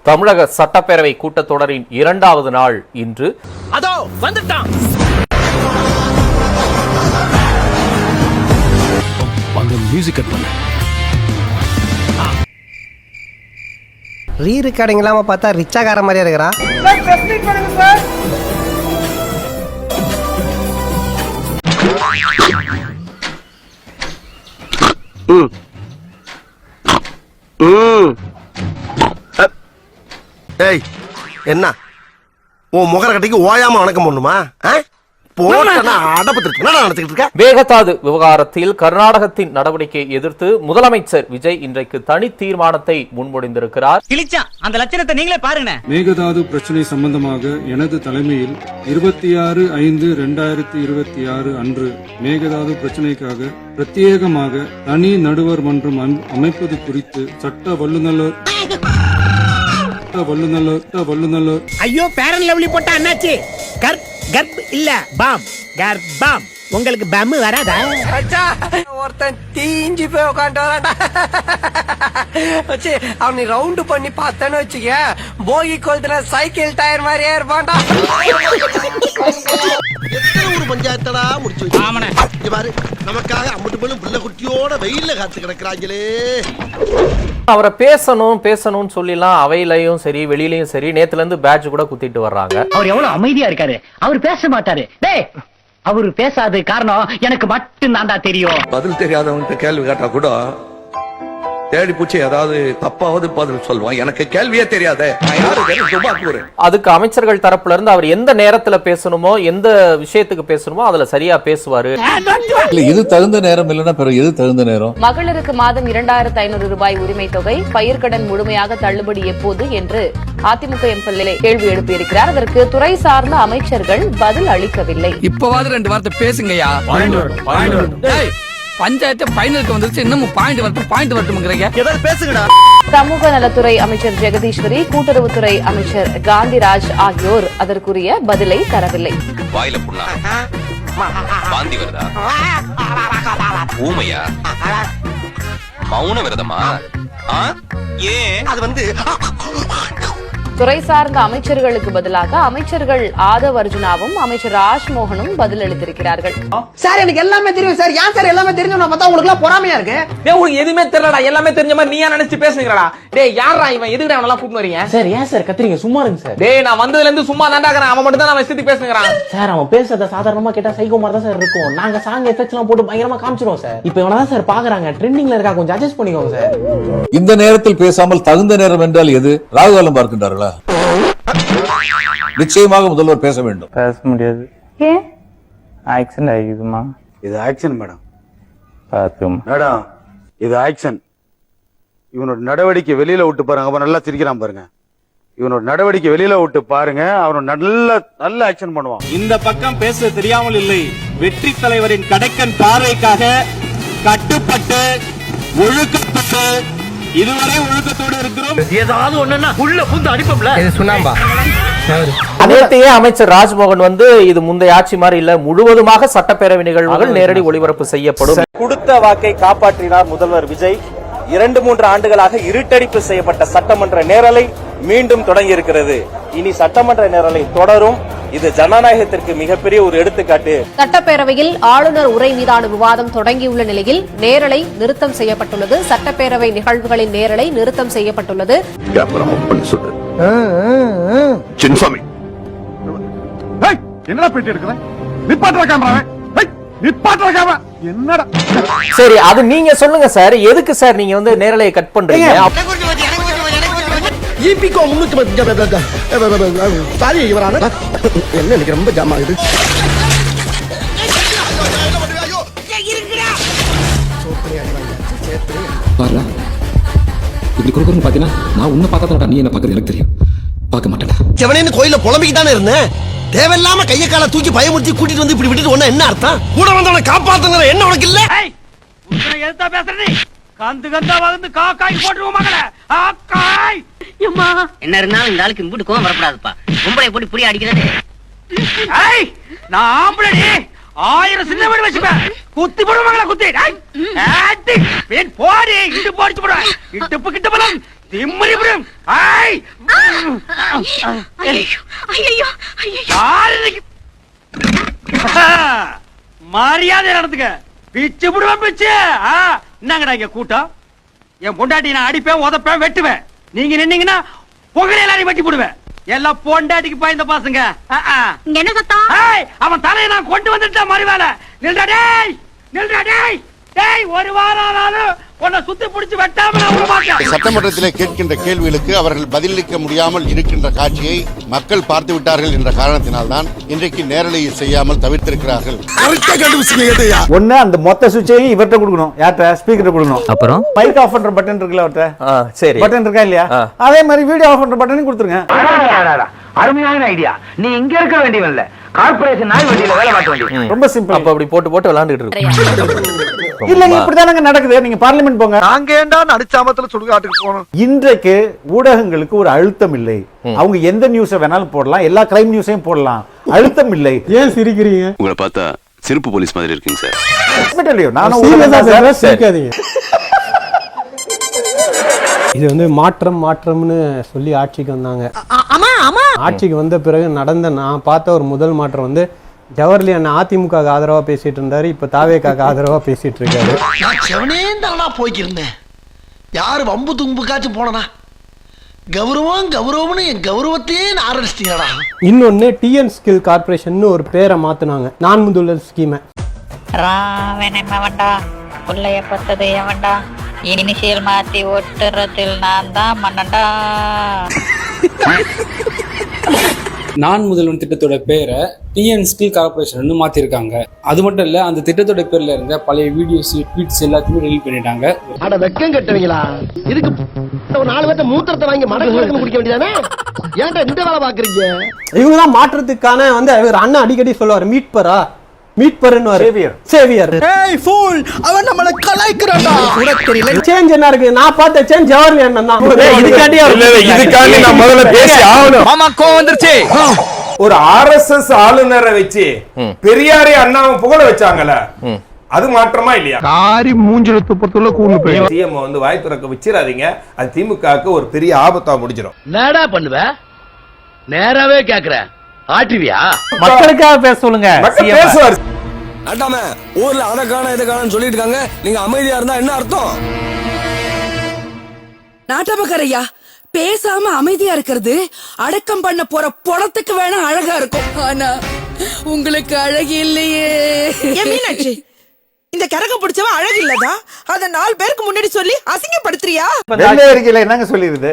தமிழக சட்டப்பேரவை கூட்டத்தொடரின் 2வது நாள் இன்று. அதோ வந்துட்டான். ரீ ரெக்கார்டிங் இல்லாம பார்த்தா ரிச்சாகார மாதிரியா இருக்கிறான். ஏய் என்ன உன் முகர கட்டிக்கு ஓயாம வணக்கம் பண்ணுமா? மேகதாது விவகாரத்தில் கர்நாடகத்தின் நடவடிக்கையை எதிர்த்து முதலமைச்சர் விஜய் இன்றைக்கு தனி தீர்மானத்தை முன்மொழிந்திருக்கிறார். அந்த லட்சணத்தை நீங்களே பாருங்க. மேகதாது பிரச்சனை சம்பந்தமாக எனது தலைமையில் 26/5/2026 அன்று மேகதாது பிரச்சனைக்காக பிரத்யேகமாக தனி நடுவர் மன்றம் அமைப்பது குறித்து சட்ட வல்லுநர் ஐயோ பேரன் லவ்லி போட்டா என்னாச்சு? கர்ப் இல்ல பாம் கர்ப்பம். உங்களுக்கு பம் வராதா? ஒருத்தன் தீஞ்சு போய் உட்காந்து வச்சு அவனை ரவுண்டு பண்ணி பார்த்தேன்னு வச்சுக்க, போகி கொளுத்துல சைக்கிள் டயர் மாதிரியே இருப்பான்டா. ஒரு பஞ்சாயத்தடா முடிச்சு பாரு, நமக்காக அம்பட்டு பெண்ணும் பிள்ளை குட்டியோட வெயில்ல காத்து கிடக்குறாங்களே. அவரை பேசணும்னு சொல்லிலாம் அவையிலையும் சரி வெளியிலயும் சரி நேத்துல இருந்து பேட்ச் கூட குத்திட்டு வர்றாங்க. அவர் எவ்வளவு அமைதியா இருக்காரு, அவர் பேச மாட்டாரு. அவரு பேசாத காரணம் எனக்கு மட்டும் தான்டா தெரியும். பதில் தெரியாதவன்கிட்ட கேள்வி கேட்டா கூட தேடி பூச்சி ஏதாவது தப்பாவது பதில் சொல்லுவான். எனக்கு கேள்வியே தெரியாத. அதுக்கு அமைச்சர்கள் தரப்புல இருந்து அவர் எந்த நேரத்துல பேசணுமோ எந்த விஷயத்துக்கு பேசணுமோ அதுல சரியா பேசுவாரு. இது தகுந்த நேரம் இல்லைன்னா பிறகு எது தகுந்த நேரம்? மகளிருக்கு மாதம் 2500 ரூபாய் உரிமை தொகை, பயிர்க்கடன் முழுமையாக தள்ளுபடி எப்போது என்று அதிமுக எம்எல்ஏ கேள்வி எழுப்பியிருக்கிறார். அதற்கு துறை சார்ந்த அமைச்சர்கள் பதில் அளிக்கவில்லை. இப்பவாது 2 வார்த்தை பேசுங்கயா. பஞ்சாயத்து பைனலுக்கு வந்துருச்சு, இன்னும் பாயிண்ட் வரட்டும்ங்கறீங்க. ஏதாவது பேசுங்கடா. சமூக நலத்துறை அமைச்சர் ஜெகதீஸ்வரி, கூட்டுறவுத்துறை அமைச்சர் காந்திராஜ் ஆகியோர் அதற்குரிய பதிலை தரவில்லை. வாயில புண்ணா, வாந்தி வருதா, ஊமையா, மௌன விரதமா? ஏன் அது வந்து துறை சார்ந்த அமைச்சர்களுக்கு பதிலாக அமைச்சர்கள் ஆதவ் அர்ஜுனாவும் அமைச்சர் ராஜ்மோகனும் பதில் அளித்திருக்கிறார்கள். சார் எனக்கு எல்லாமே தெரியும் சார். ஏன் சார் எல்லாமே தெரிஞ்சு நான் பார்த்தா உங்களுக்கு எல்லாம் பொறாமையா இருக்கு? உங்களுக்கு எதுவுமே தெரியலடா, எல்லாமே தெரிஞ்ச மாதிரி நீயா நினைச்சு பேசுங்கடா. டேய் யாரா இவன், எதுக்கு அவன எல்லாம் கூட்டி வரீங்க? சார் ஏன் சார் கத்துறீங்க? சும்மா இருங்க சார். டேய் நான் வந்ததுல இருந்து சும்மா தாண்டாக்குறேன். அவன் மட்டும் தான் நான் இஷ்டத்துக்கு பேசுங்கறான். சார் அவன் பேசுறத சாதாரணமா கேட்டா சைக்கோ மாதிரி தான் சார் இருக்கும். நாங்க சாங் எஃபெக்ட்ஸ் எல்லாம் போட்டு பயங்கரமா காமிச்சிரோம் சார். இப்போ இவன தான் சார் பாக்குறாங்க, ட்ரெண்டிங்ல இருக்கா, கொஞ்சம் அட்ஜஸ்ட் பண்ணிக்கோங்க சார். இந்த நேரத்தில் பேசாமல் தகுந்த நேரம் என்றால் எது? ராகுகாலம் பார்க்கின்றார்களா? நிச்சயமாக முதல்வர் பேச வேண்டும். பேச முடியாது. ஏன்? ஆக்சன் ஆகிடுமா? இது ஆக்சன் மேடம். பாத்தும் மேடம் இது ஆக்சன். இவனோட நடவடிக்கை வெளியில விட்டு பாருங்க. அவன் நல்லா சிரிக்கிறான் பாருங்க. இவனோட நடவடிக்கை வெளியில விட்டு பாருங்க, அவன் நல்ல ஆக்சன் பண்ணுவான். இந்த பக்கம் பேச தெரியாமல் இல்லை. வெற்றி தலைவரின் கடைக்கன் பார்வைக்காக கட்டுப்பட்டு ஒழுக்கப்பட்டு இதுவரை ஒழுக்கத்தோடு இருக்கிறோம். ஏதாவது ஒண்ணுன்னா உள்ள புந்து அடிப்போம்ல. இது சுண்ணாம்பா. நேற்றையே அமைச்சர் ராஜ்மோகன் வந்து இது முந்தைய ஆட்சி மாதிரி இல்ல, முழுவதுமாக சட்டப்பேரவை நிகழ்வுகள் நேரடி ஒளிபரப்பு செய்யப்படும். கொடுத்த வாக்கை காப்பாற்றினார் முதல்வர் விஜய். 2-3 ஆண்டுகளாக இருட்டடிப்பு செய்யப்பட்ட சட்டமன்ற நேரலை மீண்டும் தொடங்கி இருக்கிறது. இனி சட்டமன்ற நேரலை தொடரும். இது ஜனநாயகத்திற்கு மிகப்பெரிய ஒரு எடுத்துக்காட்டு. சட்டப்பேரவையில் ஆளுநர் உரை மீதான விவாதம் தொடங்கியுள்ள நிலையில் நேரலை நிறுத்தம் செய்யப்பட்டுள்ளது. சட்டப்பேரவை நிகழ்வுகளின் நேரலை நிறுத்தம் செய்யப்பட்டுள்ளது. என்னடா பேட்டி எடுக்கிற? நிப்பாட்டுற கேமராவை. நிப்பாட்டுற கேமரா என்னடா? சரி அது நீங்க சொல்லுங்க சார், எதுக்கு சார் நீங்க வந்து நேரலையை கட் பண்றீங்க? ஈபிகோ 310 சாரி இவரான என்ன எனக்கு ரொம்ப ஜாம் ஆகுது. பாருடா, இப்படி கொடுக்கறன்னு பாத்தீங்கன்னா நான் உன்னை பார்க்கறதா நீ என்ன பார்க்கறது எனக்கு தெரியும். பார்க்க மாட்டேடா. செவனேன்னு கோயில புலம்பிக்கு தானே இருந்தேன். தேவையில்லாம கைய கால தூக்கி பயமுறுத்தி கூட்டிட்டு வந்து இப்படி விட்டுட்டு ஒண்ணு என்ன அர்த்தம்? கூட வந்தவனை காப்பாத்துங்கிற என்ன உனக்கு இல்ல? எதுத்தா பேசுற நீ? கந்தா வந்து காக்காய் போட்டுருவோம் மகளே. ஆக்காய் என்ன இருந்தாலும் இந்த ஆளுக்கு இம்புட்டு கோவம் வரக்கூடாதுப்பா. பொம்பளை போட்டு புடி அடிக்கிறது. நான் ஆம்பளடி 1000 சின்ன வீடு வச்சுப்பேன். குத்தி போடுவாங்களா? குத்தி போடி இட்டு போடிச்சு போடுவேன். இடுப்பு கிட்ட பலம் மரியாதை நடந்துக்க. பிச்சு புடுவேன் பிச்சு. என்னங்கடா இங்க கூட்டம்? என் பொண்டாட்டி நான் அடிப்பேன், உதப்பேன், வெட்டுவேன். நீங்க நின்னீங்கன்னா புகழ எல்லாரையும் வெட்டி போடுவேன். எல்லாம் பொண்டாட்டிக்கு பாய்ந்த பாசங்க. என்ன சத்தம்? அவன் தலையை நான் கொண்டு வந்துட்டேன் மறுவேளை. நில்றா டேய், நில்றா டேய். டேய், ஒரு வாரம் ஆனாலும் உன்னை சுத்தி பிடிச்சு வெட்டாம நான் விட மாட்டேன். சட்டமன்றத்திலே கேட்கின்ற கேள்விகளுக்கு அவர்கள் பதிலளிக்க முடியாமல் இருக்கின்ற காட்சியை மக்கள் பார்த்து விட்டார்கள் என்ற காரணத்தினால்தான் இன்றைக்கு நேரலையை செய்யாமல் தவிர்த்திருக்கிறார்கள். ஒண்ணு அந்த மொத்த சுவிட்சையும் இவர்கிட்ட கொடுக்கணும். யார்கிட்ட? ஸ்பீக்கர் கொடுக்கணும். அப்புறம் மைக் ஆஃப் பண்ற பட்டன் இருக்குல்ல அவர்கிட்ட, சரி பட்டன் இருக்கா இல்லையா? அதே மாதிரி வீடியோ ஆஃப் பண்ற பட்டனையும் கொடுத்துருங்க. அருமையான ஐடியா. நீ இங்க இருக்க வேண்டியவன் இல்ல, கார்ப்பரேஷன் நாய் வண்டியில வேலை பார்க்க வேண்டியது. ரொம்ப சிம்பிள். அப்ப அப்படி போட்டு போட்டு விளையாண்டுட்டு இருக்கு. இல்லங்க, இப்படிதானங்க நடக்குது. நீங்க பார்லிமெண்ட் போங்க. நாங்க ஏண்டா நடிச்சாமத்துல சுடுகாட்டுக்கு போனோம். இன்றைக்கு ஊடகங்களுக்கு ஒரு அழுத்தம் இல்லை. அவங்க எந்த நியூஸை வேணாலும் போடலாம், எல்லா கிரைம் நியூஸையும் போடலாம். அழுத்தம் இல்லை. ஏன் சிரிக்கிறீங்க? உங்களை பார்த்தா சிறப்பு போலீஸ் மாதிரி இருக்கீங்க சார். இது வந்து மாற்றம்னு சொல்லி ஆட்சிக்கு வந்தாங்க. ஆட்சிக்கு வந்த பிறகு நான் பார்த்த ஒரு முதல் மாற்றம் வந்து ஜவஹர்லி அண்ணா அதிமுக ஆதரவா பேசிட்டு இருந்தாரு. இப்ப தாவேக்காக்கு ஆதரவா பேசிட்டு இருக்காரு. நான் செவனேந்தானா போய்க்கிருந்தேன். யாரு வம்பு தும்புக்காச்சும் போனனா கௌரவம்னு என் கௌரவத்தையே ஆரம்பிச்சிட்டீங்களா. இன்னொன்னு டிஎன் ஸ்கில் கார்பரேஷன் ஒரு பேரை மாத்தினாங்க. நான் முதல்வர் ஸ்கீமை. புள்ளைய பத்தது எவன்டா, இனிஷியல் மாத்தி ஒட்டுறதில் நான் தான் மன்னண்டா. நான் முதல்வன் திட்டத்தோட பேரை டிஎன் ஸ்கில் கார்பரேஷன் மாத்திருக்காங்க. அது மட்டும் இல்ல, அந்த திட்டத்தோட பேர்ல இருந்த பழைய வீடியோஸ், ட்வீட்ஸ் எல்லாத்தையுமே டெலீட் பண்ணிட்டாங்க. அட வெக்கம் கட்டுவீங்களா? இதுக்கு ஒரு 4 பேர்த்த மூத்திரத்தை வாங்கி மடக்கு குடிக்க வேண்டியதானே? ஏன்டா இந்த வேலை பாக்குறீங்க? இவங்கதான் மாற்றத்துக்கான வந்து அவர் அண்ணா அடிக்கடி சொல்லுவாரு, மீட்பரா சேவியர். ஏய் ஃபூல், அவன் நம்மள கலாய்க்கறான்டா. உனக்கு தெரியல சேஞ்ச் என்ன இருக்கு? நான் பார்த்த சேஞ்ச் ஜவஹர்லி அண்ணன் தான். இதுக்காண்டி நான் முதல்ல பேசி ஆகணும். மாமா கோவம் வந்துருச்சு. ஒரு ஆர்எஸ்எஸ் ஆளுநரை வச்சு பெரியாரை அண்ணாவை புகழ வச்சாங்கல, அது மாற்றமா இல்லையா? காரி மூஞ்சில துப்பத்துள்ள கூண்டு போய் சிஎம் வந்து வாய் திறக்க வச்சிராதீங்க. அது திமுகவுக்கு ஒரு பெரிய ஆபத்தா முடிஞ்சிடும். என்னடா பண்ணுவ? நேராவே கேக்குறேன். ஆட்டிவியா? மக்களுக்காக பேச சொல்லுங்க. மக்கள் பேசுவார். அடாம ஊர்ல அத காண இத காணன்னு சொல்லிட்டு இருக்காங்க. நீங்க அமைதியா இருந்தா என்ன அர்த்தம்? நாட்டமக்கரையா, பேசாம அமைதியா இருக்கிறது அடக்கம் பண்ண போற பொணத்துக்கு வேணா அழகா இருக்கும். ஆனா உங்களுக்கு அழகு இல்லையே. மீனாட்சி, இந்த கரக பிடிச்சவன் அழகு இல்லதா? அத 4 பேருக்கு முன்னாடி சொல்லி அசிங்கப்படுத்துறியா? என்னங்க சொல்லிருது?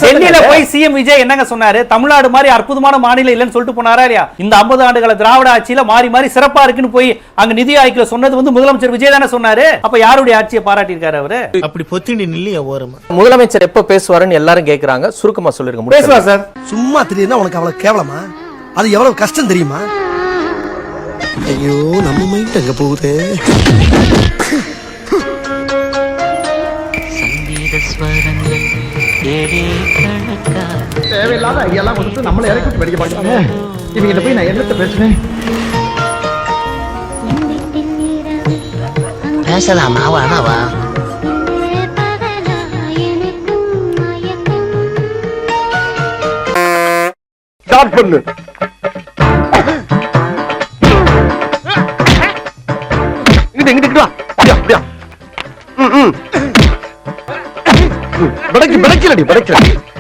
டெல்லியில போய் சிஎம் விஜய் என்னங்க சொன்னாரு? தமிழ்நாடு மாதிரி அற்புதமான மாநிலம் இல்லைன்னு சொல்லிட்டு போனாரா இல்லையா? இந்த 50 ஆண்டுகள திராவிட ஆட்சியில மாறி மாறி சிறப்பா இருக்குன்னு போய் அங்க நிதி ஆய்வுல சொன்னது வந்து முதலமைச்சர் விஜய் தானே சொன்னாரு. அப்ப யாருடைய ஆட்சியை பாராட்டி இருக்காரு அவரு? அப்படி பொத்தினி நில்லையா ஓரமா? முதலமைச்சர் எப்ப பேசுவாருன்னு எல்லாரும் கேக்குறாங்க. சுருக்கமா சொல்லிருங்க. பேசுவா சார். சும்மா தெரியுதா உனக்கு அவ்வளவு கேவலமா? அது எவ்வளவு கஷ்டம் தெரியுமா? ஐயோ, நம்ம மைண்ட் அங்க போகுதே. தேவையில்லாத ஐடியாலாம் கொடுத்து நம்மள இறக்கி படிக்க மாட்டாங்க. இவங்கிட்ட போய் நான் என்னத்த பேசுறேன்? பேசலாமா? வானாவா? ஸ்டார்ட் பண்ணு.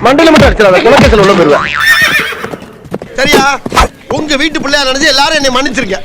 மண்டல மட்டும் அடிச்சிடாத, குலக்கேசல் உள்ள போயிருவேன். சரியா? உங்க வீட்டு பிள்ளையா நினைச்சு எல்லாரும் என்னை மன்னிச்சிருக்க.